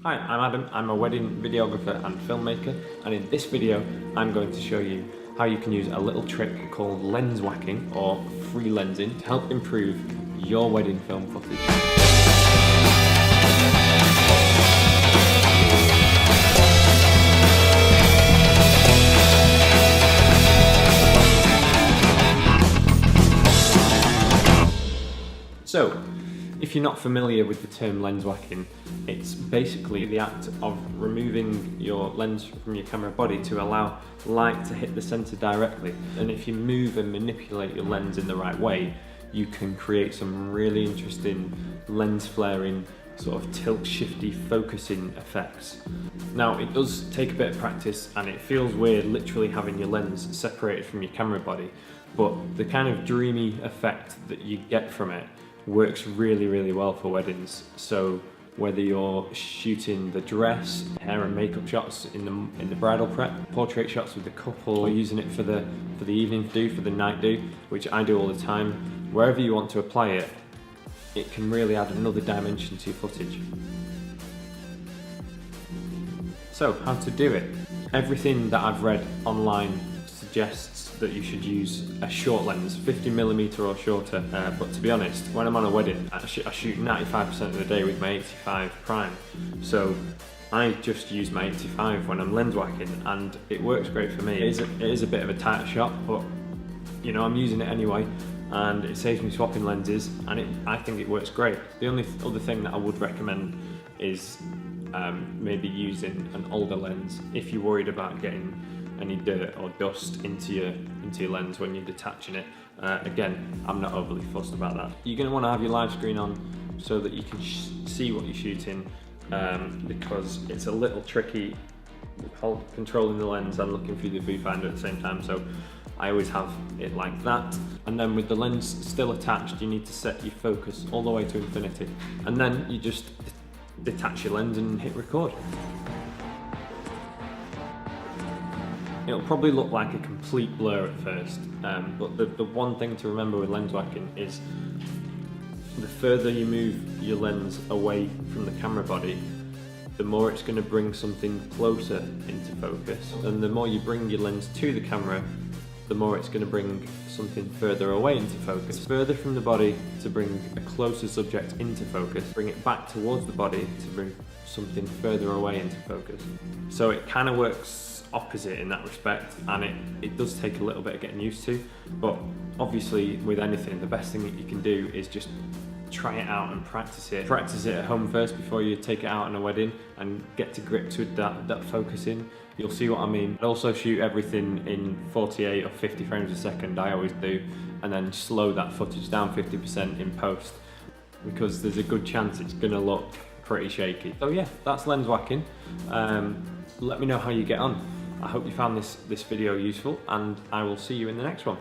Hi, I'm Adam. I'm a wedding videographer and filmmaker, and in this video I'm going to show you how you can use a little trick called lens whacking or free lensing to help improve your wedding film footage. So, if you're not familiar with the term lens whacking, it's basically the act of removing your lens from your camera body to allow light to hit the center directly. And if you move and manipulate your lens in the right way, you can create some really interesting lens flaring, sort of tilt shifty focusing effects. Now, it does take a bit of practice and it feels weird literally having your lens separated from your camera body, but the kind of dreamy effect that you get from it works really well for weddings. So whether you're shooting the dress, hair and makeup shots in the bridal prep, portrait shots with the couple, or using it for the evening do, for the night do, which I do all the time, wherever you want to apply it, it can really add another dimension to your footage. So how to do it? Everything that I've read online suggests that you should use a short lens, 50mm or shorter, but to be honest, when I'm on a wedding, I shoot 95% of the day with my 85 prime, so I just use my 85 when I'm lens whacking and it works great for me. It is a bit of a tighter shot, but you know, I'm using it anyway and it saves me swapping lenses, and I think it works great. The only other thing that I would recommend is maybe using an older lens if you're worried about getting any dirt or dust into your lens when you're detaching it. Again, I'm not overly fussed about that. You're going to want to have your live screen on so that you can see what you're shooting, because it's a little tricky controlling the lens and looking through the viewfinder at the same time, so I always have it like that. And then with the lens still attached, you need to set your focus all the way to infinity, and then you just detach your lens and hit record. It'll probably look like a complete blur at first, but the one thing to remember with lens whacking is the further you move your lens away from the camera body, the more it's going to bring something closer into focus, and the more you bring your lens to the camera, the more it's going to bring something further away into focus. Further from the body to bring a closer subject into focus, bring it back towards the body to bring something further away into focus. So it kind of works opposite in that respect, and it does take a little bit of getting used to, but obviously with anything, the best thing that you can do is just try it out and practice it. Practice it at home first before you take it out on a wedding and get to grips with that focusing. You'll see what I mean. I also shoot everything in 48 or 50 frames a second, I always do, and then slow that footage down 50% in post, because there's a good chance it's gonna look pretty shaky. So yeah, that's lens whacking. Let me know how you get on. I hope you found this video useful, and I will see you in the next one.